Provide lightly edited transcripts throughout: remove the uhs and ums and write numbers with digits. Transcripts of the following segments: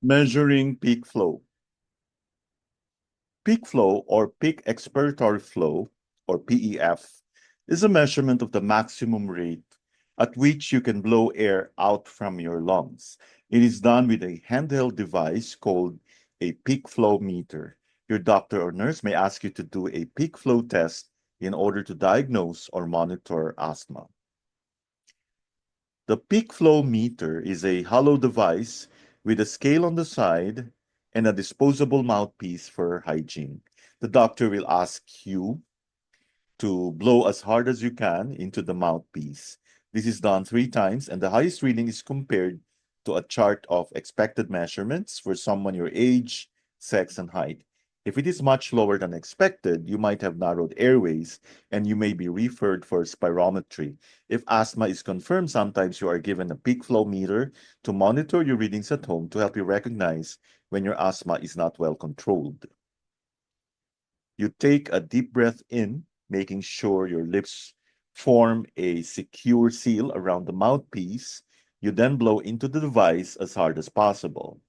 Measuring peak flow. Peak flow or peak expiratory flow, or PEF, is a measurement of the maximum rate at which you can blow air out from your lungs. It is done with a handheld device called a peak flow meter. Your doctor or nurse may ask you to do a peak flow test in order to diagnose or monitor asthma. The peak flow meter is a hollow device with a scale on the side and a disposable mouthpiece for hygiene. The doctor will ask you to blow as hard as you can into the mouthpiece. This is done 3 times, and the highest reading is compared to a chart of expected measurements for someone your age, sex, and height. If it is much lower than expected, you might have narrowed airways and you may be referred for spirometry. If asthma is confirmed, sometimes you are given a peak flow meter to monitor your readings at home to help you recognize when your asthma is not well controlled. You take a deep breath in, making sure your lips form a secure seal around the mouthpiece. You then blow into the device as hard as possible.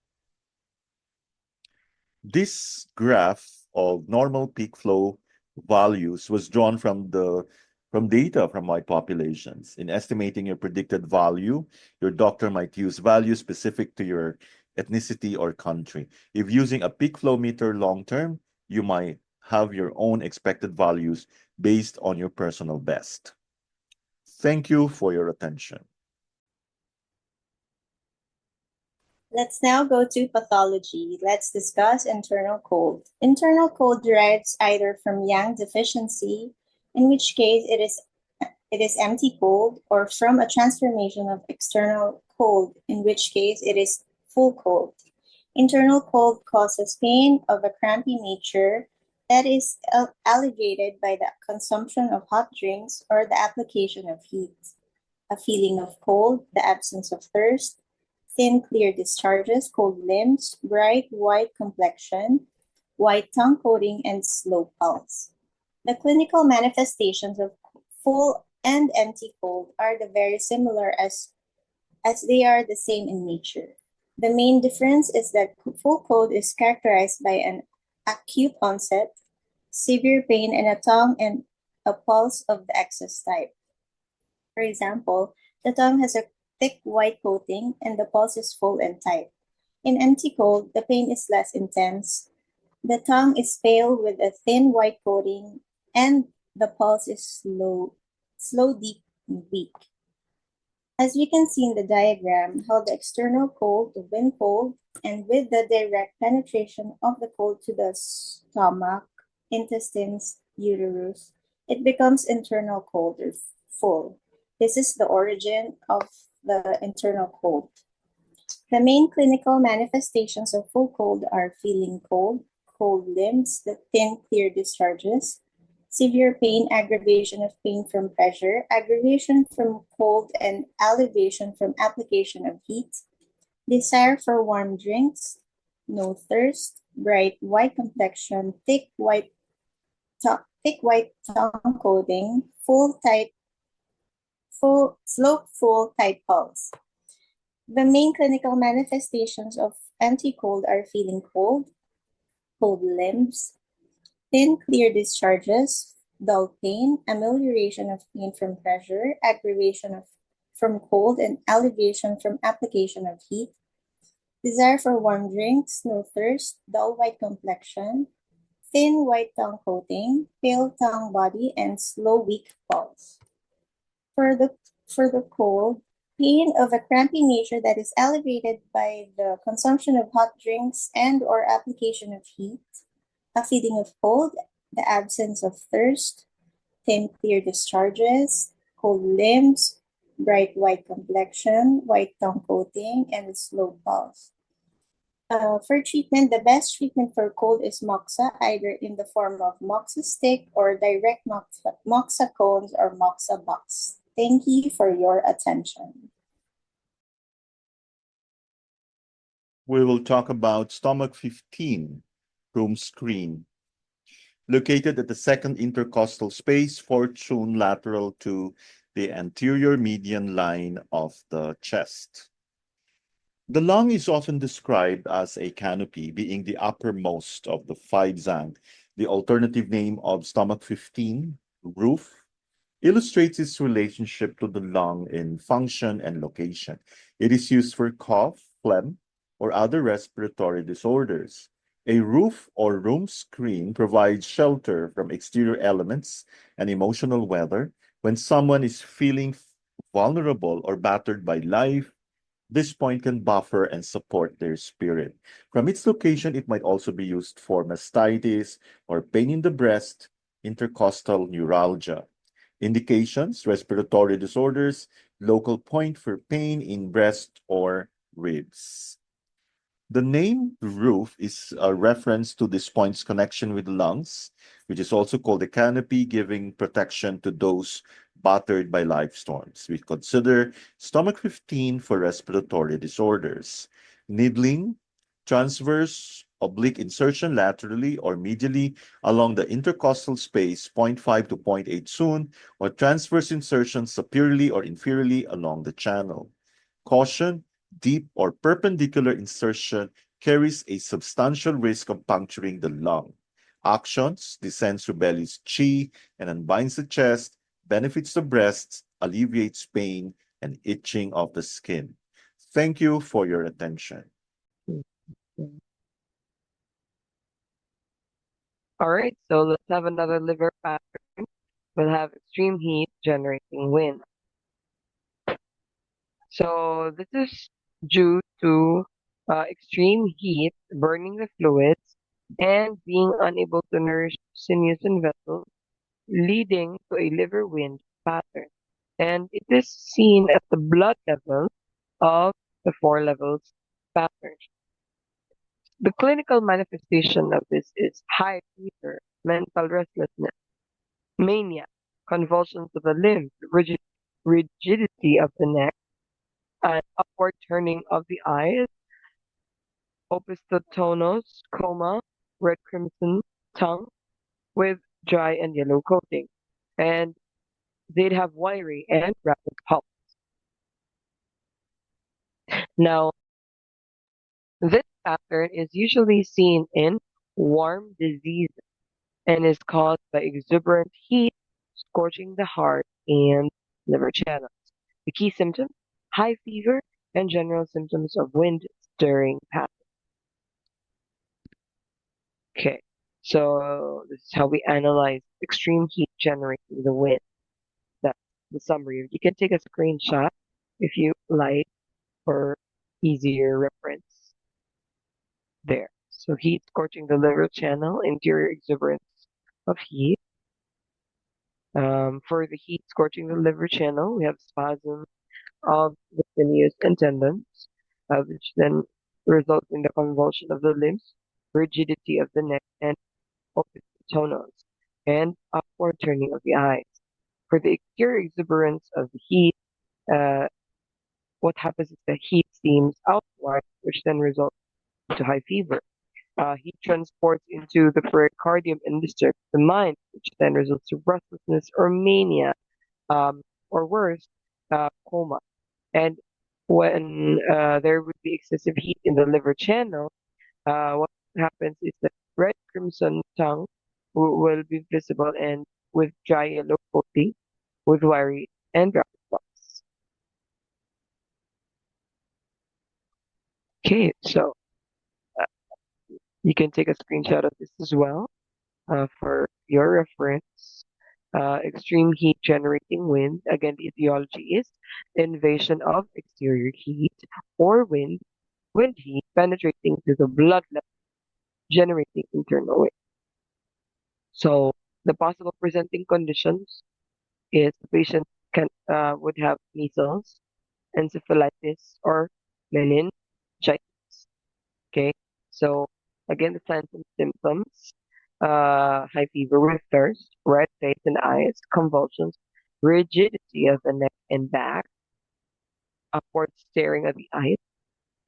This graph of normal peak flow values was drawn from data from white populations. In estimating your predicted value, your doctor might use values specific to your ethnicity or country. If using a peak flow meter long term, you might have your own expected values based on your personal best. Thank you for your attention. Let's now go to pathology. Let's discuss internal cold. Internal cold derives either from yang deficiency, in which case it is empty cold, or from a transformation of external cold, in which case it is full cold. Internal cold causes pain of a crampy nature that is alleviated by the consumption of hot drinks or the application of heat. A feeling of cold, the absence of thirst, thin, clear discharges, cold limbs, bright white complexion, white tongue coating, and slow pulse. The clinical manifestations of full and empty cold are very similar as they are the same in nature. The main difference is that full cold is characterized by an acute onset, severe pain, and a tongue and a pulse of the excess type. For example, the tongue has a thick white coating and the pulse is full and tight. In empty cold, the pain is less intense. The tongue is pale with a thin white coating and the pulse is slow, deep, and weak. As we can see in the diagram, how the external cold, the wind cold, and with the direct penetration of the cold to the stomach, intestines, uterus, it becomes internal cold or full. This is the origin of the internal cold. The main clinical manifestations of full cold are feeling cold, cold limbs, the thin, clear discharges, severe pain, aggravation of pain from pressure, aggravation from cold, and alleviation from application of heat, desire for warm drinks, no thirst, bright white complexion, thick white tongue coating, slow, tight pulse. The main clinical manifestations of empty cold are feeling cold, cold limbs, thin, clear discharges, dull pain, amelioration of pain from pressure, aggravation from cold, and alleviation from application of heat, desire for warm drinks, no thirst, dull white complexion, thin white tongue coating, pale tongue body, and slow, weak pulse. For the cold, pain of a crampy nature that is alleviated by the consumption of hot drinks and or application of heat, a feeling of cold, the absence of thirst, thin clear discharges, cold limbs, bright white complexion, white tongue coating, and a slow pulse. For treatment, the best treatment for cold is moxa, either in the form of moxa stick or direct moxa cones or moxa box. Thank you for your attention. We will talk about stomach 15, room screen. Located at the second intercostal space, fortune lateral to the anterior median line of the chest. The lung is often described as a canopy, being the uppermost of the five zang. The alternative name of stomach 15, roof, illustrates its relationship to the lung in function and location. It is used for cough, phlegm, or other respiratory disorders. A roof or room screen provides shelter from exterior elements and emotional weather. When someone is feeling vulnerable or battered by life, this point can buffer and support their spirit. From its location, it might also be used for mastitis or pain in the breast, intercostal neuralgia. Indications, respiratory disorders, local point for pain in breast or ribs. The name roof is a reference to this point's connection with the lungs, which is also called a canopy, giving protection to those battered by life storms. We consider stomach 15 for respiratory disorders. Needling, transverse oblique insertion laterally or medially along the intercostal space, zero point 0.5 to zero point 0.8 soon, or transverse insertion superiorly or inferiorly along the channel. Caution, deep or perpendicular insertion carries a substantial risk of puncturing the lung. Actions, descends through belly's chi and unbinds the chest, benefits the breasts, alleviates pain and itching of the skin. Thank you for your attention. Mhm. All right, so let's have another liver pattern. We'll have extreme heat generating wind. So this is due to extreme heat burning the fluids and being unable to nourish sinews and vessels, leading to a liver wind pattern. And it is seen at the blood level of the four levels pattern. The clinical manifestation of this is high fever, mental restlessness, mania, convulsions of the limbs, rigidity of the neck, and upward turning of the eyes, opisthotonos, coma, red crimson tongue with dry and yellow coating. And they'd have wiry and rapid pulse. Now, this pattern is usually seen in warm disease and is caused by exuberant heat scorching the heart and liver channels. The key symptoms, high fever and general symptoms of wind stirring pattern. Okay, so this is how we analyze extreme heat generating the wind. That's the summary. You can take a screenshot if you like for easier reference there. So heat scorching the liver channel, interior exuberance of heat. For the heat scorching the liver channel, we have spasm of the sinews and tendons, which then results in the convulsion of the limbs, rigidity of the neck, and opisthotonos, and upward turning of the eyes. For the exterior exuberance of the heat, uh, what happens is the heat steams outward, which then results into high fever. Heat transports into the pericardium and disturbs the mind, which then results to restlessness or mania, or worse, coma. And when there would be excessive heat in the liver channel, what happens is that red crimson tongue will be visible and with dry yellow coating, with wiry and rapid pulse. Okay, so uh, you can take a screenshot of this as well for your reference. Extreme heat generating wind. Again, the etiology is invasion of exterior heat or wind heat penetrating to the blood level, generating internal wind. So the possible presenting conditions is the patient can would have measles, encephalitis, or meningitis. Okay, so again, the signs and symptoms: high fever with thirst, red face and eyes, convulsions, rigidity of the neck and back, upward staring of the eyes,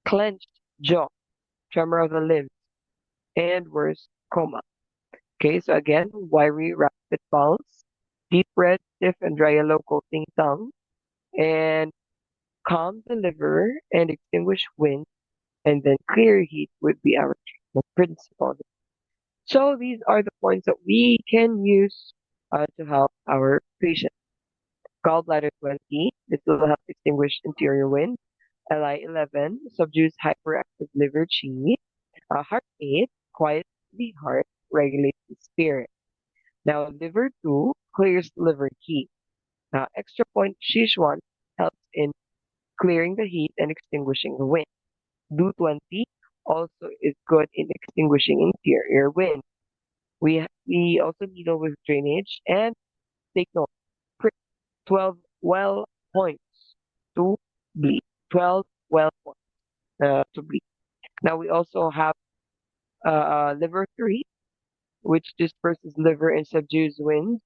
clenched jaw, tremor of the limbs, and worse, coma. Okay, so again, wiry, rapid pulse, deep red, stiff, and dry yellow coating tongue, and calm the liver and extinguish wind and then clear heat would be our treatment principle. So these are the points that we can use to help our patient. Gallbladder 20, this will help extinguish interior wind. Li 11 subdues hyperactive liver chi. Heart 8 quiets the heart, regulates the spirit. Now liver 2 clears liver heat. Extra point Sichuan helps in clearing the heat and extinguishing the wind. Do 20 also is good in extinguishing interior wind. We also needle with drainage and take note. Prick 12 well points to bleed. 12 well points to bleed. Now we also have liver 3, which disperses liver and subdues wind.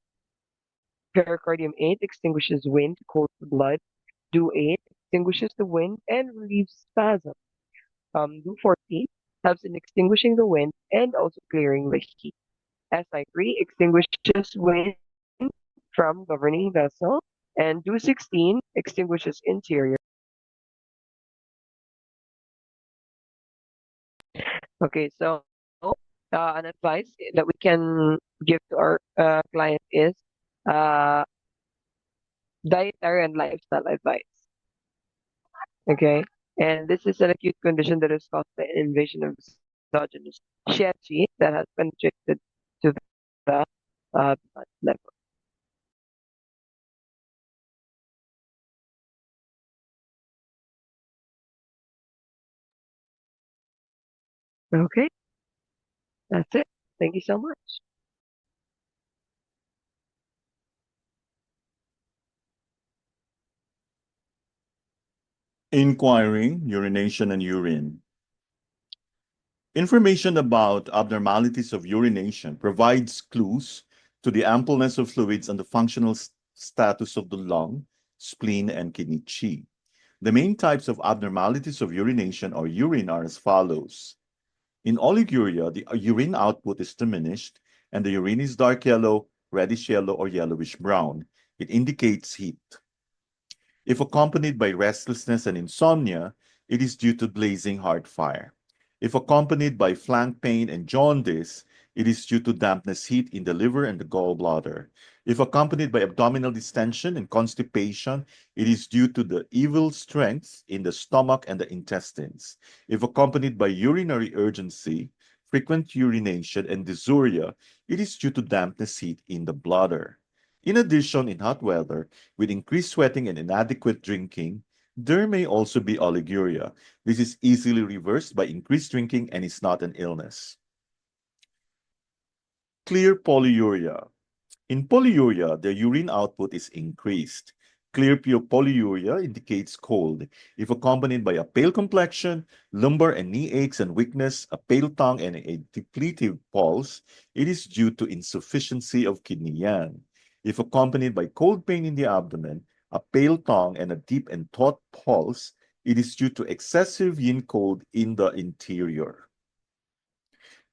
Pericardium 8 extinguishes wind, cools the blood. Do 8 extinguishes the wind and relieves spasm. Do 14 helps in extinguishing the wind and also clearing the heat. SI3 extinguishes wind from governing vessel. And Do 16 extinguishes interior. Okay, so an advice that we can give to our client is uh, dietary and lifestyle advice. Okay, and this is an acute condition that is caused by an invasion of exogenous Xie that has penetrated to the blood level. Okay, that's it. Thank you so much. Inquiring, urination, and urine. Information about abnormalities of urination provides clues to the ampleness of fluids and the functional status of the lung, spleen, and kidney chi. The main types of abnormalities of urination or urine are as follows. In oliguria, the urine output is diminished and the urine is dark yellow, reddish yellow, or yellowish brown. It indicates heat. If accompanied by restlessness and insomnia, it is due to blazing heart fire. If accompanied by flank pain and jaundice, it is due to dampness heat in the liver and the gallbladder. If accompanied by abdominal distension and constipation, it is due to the evil strength in the stomach and the intestines. If accompanied by urinary urgency, frequent urination, and dysuria, it is due to dampness heat in the bladder. In addition, in hot weather, with increased sweating and inadequate drinking, there may also be oliguria. This is easily reversed by increased drinking and is not an illness. Clear polyuria. In polyuria, the urine output is increased. Clear pure polyuria indicates cold. If accompanied by a pale complexion, lumbar and knee aches and weakness, a pale tongue, and a depletive pulse, it is due to insufficiency of kidney yang. If accompanied by cold pain in the abdomen, a pale tongue, and a deep and taut pulse, it is due to excessive yin cold in the interior.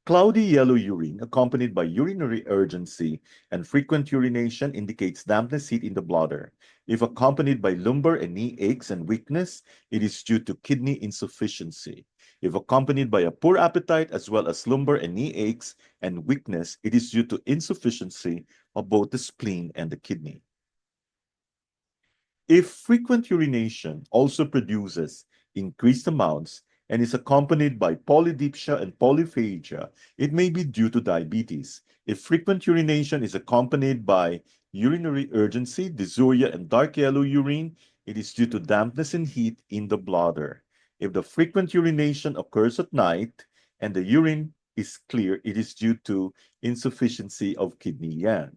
Cloudy yellow urine accompanied by urinary urgency and frequent urination indicates dampness heat in the bladder. If accompanied by lumbar and knee aches and weakness, it is due to kidney insufficiency. If accompanied by a poor appetite as well as lumbar and knee aches and weakness, it is due to insufficiency of both the spleen and the kidney. If frequent urination also produces increased amounts and is accompanied by polydipsia and polyphagia, it may be due to diabetes. If frequent urination is accompanied by urinary urgency, dysuria, and dark yellow urine, it is due to dampness and heat in the bladder. If the frequent urination occurs at night and the urine is clear, it is due to insufficiency of kidney yang.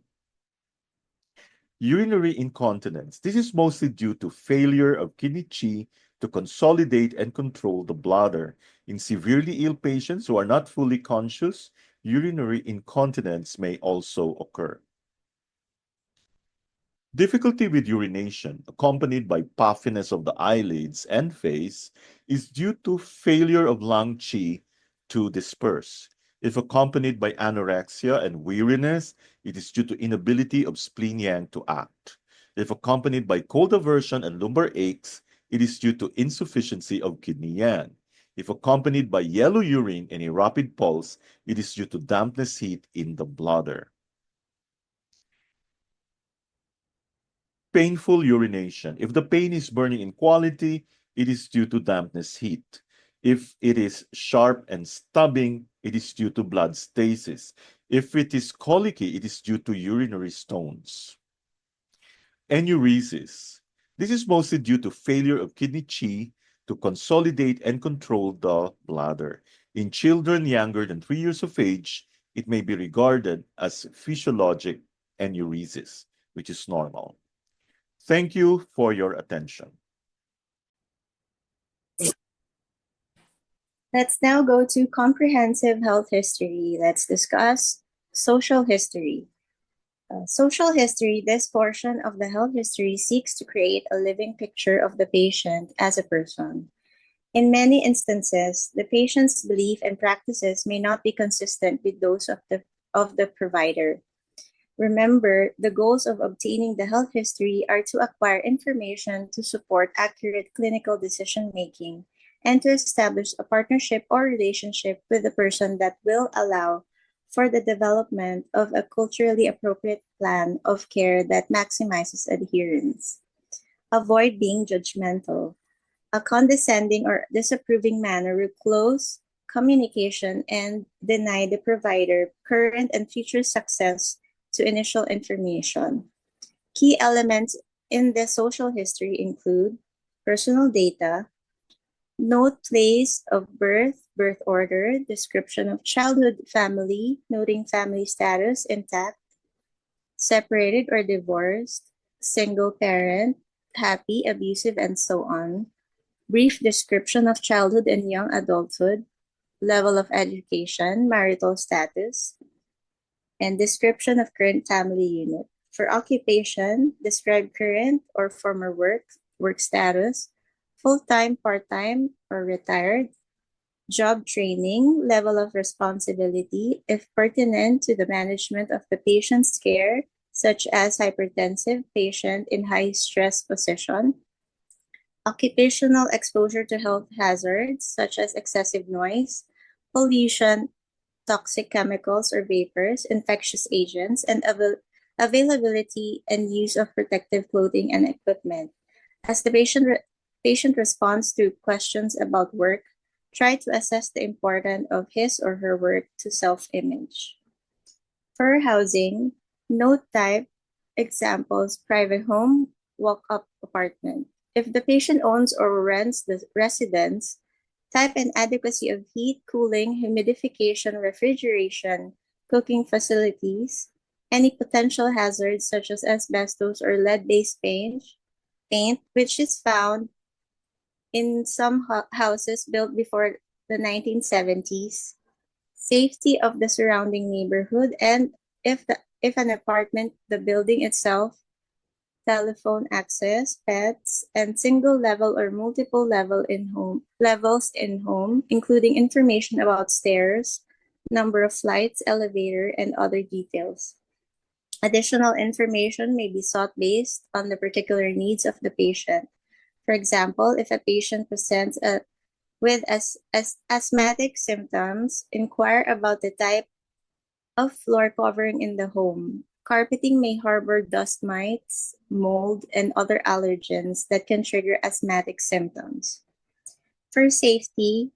Urinary incontinence. This is mostly due to failure of kidney qi to consolidate and control the bladder. In severely ill patients who are not fully conscious, urinary incontinence may also occur. Difficulty with urination, accompanied by puffiness of the eyelids and face, is due to failure of lung qi to disperse. If accompanied by anorexia and weariness, it is due to inability of spleen yang to act. If accompanied by cold aversion and lumbar aches, it is due to insufficiency of kidney yang. If accompanied by yellow urine and a rapid pulse, it is due to dampness heat in the bladder. Painful urination. If the pain is burning in quality, it is due to dampness heat. If it is sharp and stabbing, it is due to blood stasis. If it is colicky, it is due to urinary stones. Enuresis. This is mostly due to failure of kidney qi to consolidate and control the bladder. In children younger than 3 years of age, it may be regarded as physiologic enuresis, which is normal. Thank you for your attention. Let's now go to comprehensive health history. Let's discuss social history. Social history, this portion of the health history seeks to create a living picture of the patient as a person. In many instances, the patient's belief and practices may not be consistent with those of the provider. Remember, the goals of obtaining the health history are to acquire information to support accurate clinical decision making and to establish a partnership or relationship with the person that will allow for the development of a culturally appropriate plan of care that maximizes adherence. Avoid being judgmental. A condescending or disapproving manner will close communication and deny the provider current and future success to initial information. Key elements in the social history include personal data, note place of birth, birth order, description of childhood family, noting family status intact, separated or divorced, single parent, happy, abusive, and so on. Brief description of childhood and young adulthood, level of education, marital status, and description of current family unit. For occupation, describe current or former work status, full-time, part-time, or retired, job training, level of responsibility, if pertinent to the management of the patient's care, such as hypertensive patient in high-stress position, occupational exposure to health hazards, such as excessive noise, pollution, toxic chemicals or vapors, infectious agents, and availability and use of protective clothing and equipment. As the patient responds to questions about work, try to assess the importance of his or her work to self-image. For housing, note type, examples, private home, walk-up apartment. If the patient owns or rents the residence, type and adequacy of heat, cooling, humidification, refrigeration, cooking facilities, any potential hazards such as asbestos or lead-based paint, which is found in some houses built before the 1970s, safety of the surrounding neighborhood, and if an apartment, the building itself, telephone access, pets, and single level or multiple levels in home, including information about stairs, number of flights, elevator, and other details. Additional information may be sought based on the particular needs of the patient. For example, if a patient presents with asthmatic symptoms, inquire about the type of floor covering in the home. Carpeting may harbor dust mites, mold, and other allergens that can trigger asthmatic symptoms. For safety,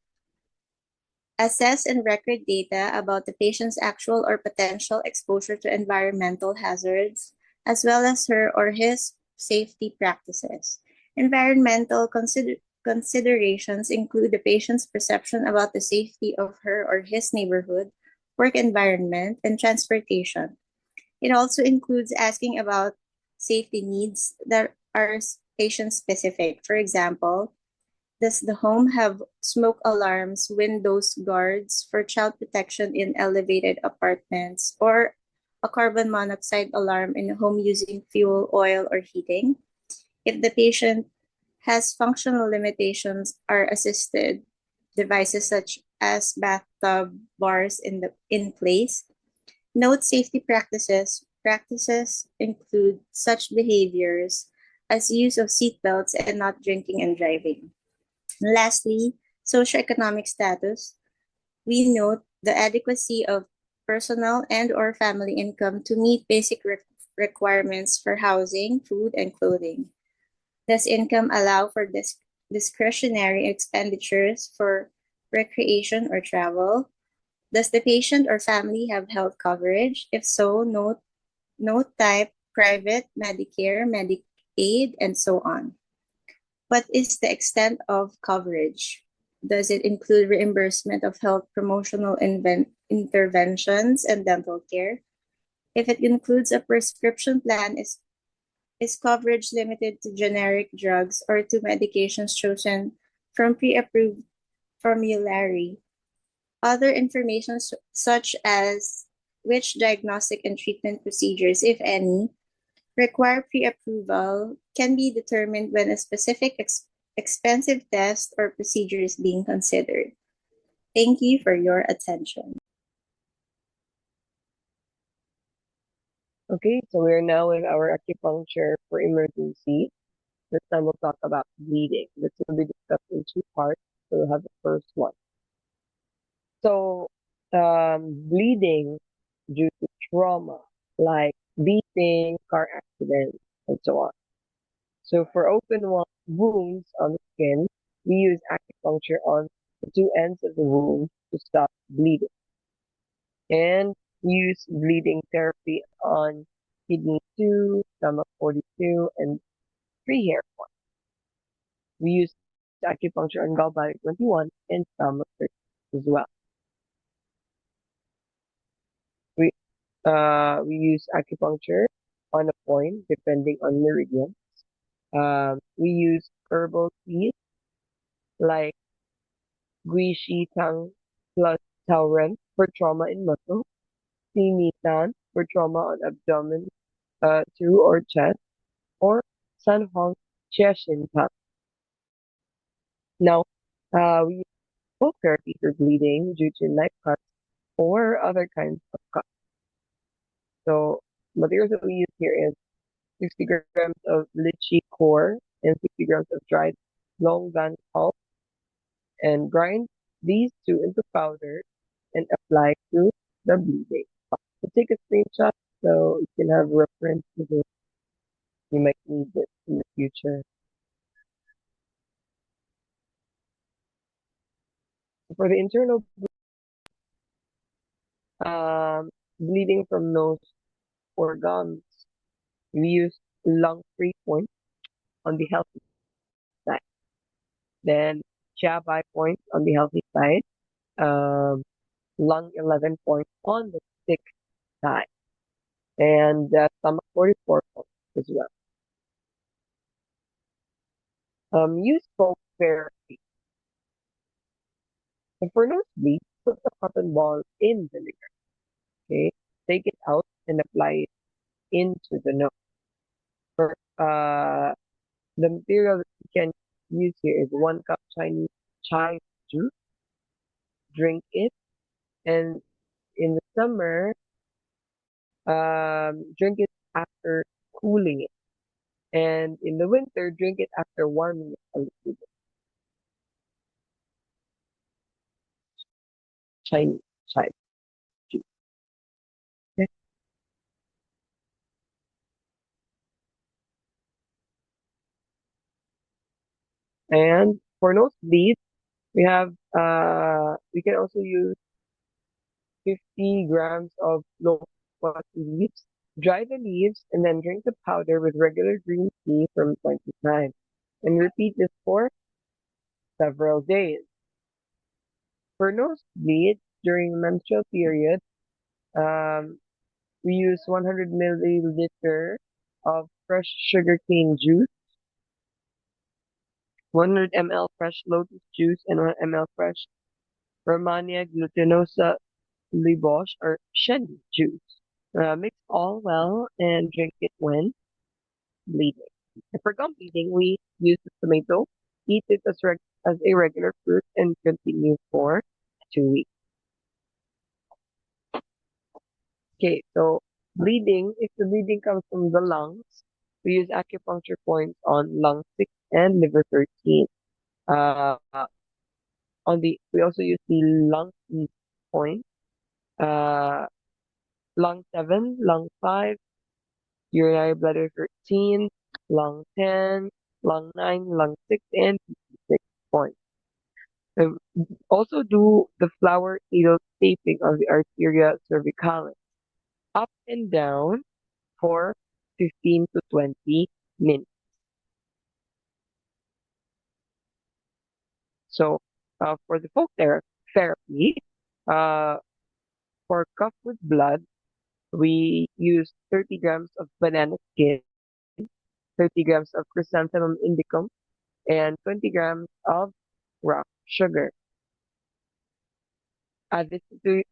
assess and record data about the patient's actual or potential exposure to environmental hazards, as well as her or his safety practices. Environmental considerations include the patient's perception about the safety of her or his neighborhood, work environment, and transportation. It also includes asking about safety needs that are patient-specific. For example, does the home have smoke alarms, windows guards for child protection in elevated apartments, or a carbon monoxide alarm in a home using fuel, oil, or heating? If the patient has functional limitations, are assisted devices such as bathtub bars in place. Note safety practices. Practices include such behaviors as use of seatbelts and not drinking and driving. Lastly, socioeconomic status, we note the adequacy of personal and or family income to meet basic requirements for housing, food, and clothing. Does income allow for discretionary expenditures for recreation or travel? Does the patient or family have health coverage? If so, note type, private, Medicare, Medicaid, and so on. What is the extent of coverage? Does it include reimbursement of health promotional interventions and dental care? If it includes a prescription plan, is coverage limited to generic drugs or to medications chosen from pre-approved formulary? Other information such as which diagnostic and treatment procedures, if any, require pre-approval can be determined when a specific expensive test or procedure is being considered. Thank you for your attention. Okay, so we're now with our acupuncture for emergency. This time we'll talk about bleeding. This will be discussed in two parts. So we'll have the first one. So, bleeding due to trauma, like beating, car accidents, and so on. So for open wounds on the skin, we use acupuncture on the two ends of the wound to stop bleeding. And use bleeding therapy on kidney 2, stomach 42, and 3 hair points. We use acupuncture on gallbladder 21 and stomach 30 as well. We we use acupuncture on a point depending on meridian. We use herbal teas like Gui Shi Tang plus Tauren for trauma in muscle, Simitan for trauma on abdomen, through or chest, or San Hong Xie Shin Tang. Now, we use cold therapy for bleeding due to knife cuts or other kinds of cuts. So, materials that we use here is 60 grams of lychee core and 60 grams of dried longan pulp, and grind these two into powder and apply to the bleeding. So take a screenshot so you can have reference to this. You might need this in the future. For the internal bleeding from nose or gums, we use lung 3 points on the healthy side. Then Chabai points on the healthy side. Lung 11 points on the sick side. And stomach 44 points as well. Use foam therapy. And for nosebleed, put the cotton ball in vinegar. Okay, take it out and apply it into the nose. For the material that you can use here is 1 cup Chinese chai juice. Drink it, and in the summer, drink it after cooling it, and in the winter, drink it after warming it a little bit. Chinese chai juice. Okay. And for nosebleed, we can also use 50 grams of loquat leaves. Dry the leaves and then drink the powder with regular green tea from time to time. And repeat this for several days. For nosebleed, during menstrual period, we use 100 milliliter of fresh sugarcane juice, 100 ml fresh lotus juice, and 1 ml fresh Romania glutinosa libosh or shen juice. Mix all well and drink it when bleeding. And for gum bleeding, we use the tomato, eat it as a regular fruit, and continue for 2 weeks. Okay, so bleeding, if the bleeding comes from the lungs, we use acupuncture points on lung 6 and liver 13. Uh, we also use the lung point, uh, lung 7, lung 5, urinary bladder 13, lung 10, lung 9, lung 6, and 6 point. Um, Also do the flower needle taping of the arteria cervicalis up and down for 15 to 20 minutes. So for the therapy, uh, for cough with blood, we use 30 grams of banana skin, 30 grams of chrysanthemum indicum, and 20 grams of rock sugar. Add this to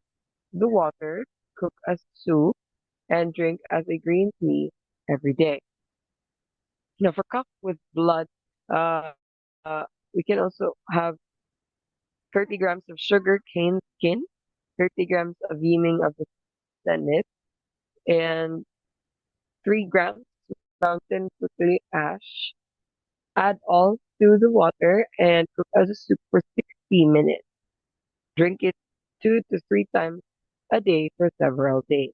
the water, cook as soup, and drink as a green tea every day. Now, for cough with blood, uh, we can also have 30 grams of sugar cane skin, 30 grams of yeaming of the senate, and 3 grams mountain prickly ash. Add all to the water and cook as a soup for 60 minutes. Drink it 2 to 3 times a day for several days.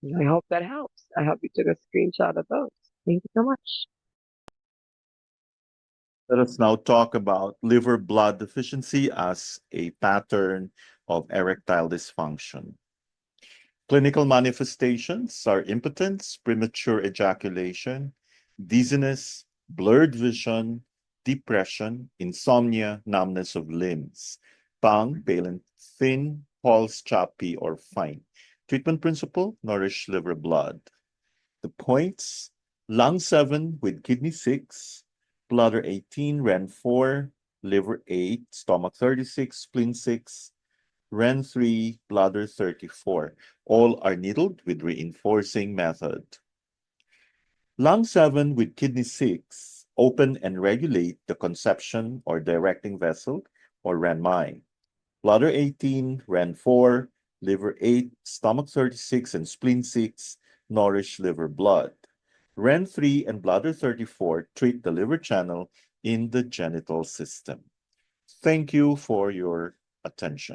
I hope that helps. I hope you took a screenshot of those. Thank you so much. Let us now talk about liver blood deficiency as a pattern of erectile dysfunction. Clinical manifestations are impotence, premature ejaculation, dizziness, blurred vision, depression, insomnia, numbness of limbs, tongue pale and thin, pulse choppy or fine. Treatment principle, nourish liver blood. The points, lung 7 with kidney 6, bladder 18, ren 4, liver 8, stomach 36, spleen 6, ren 3, bladder 34. All are needled with reinforcing method. Lung 7 with kidney 6, open and regulate the conception or directing vessel or Ranmai. Bladder 18, ren 4, liver 8, stomach 36, and spleen 6, nourish liver blood. Ren 3 and bladder 34 treat the liver channel in the genital system. Thank you for your attention.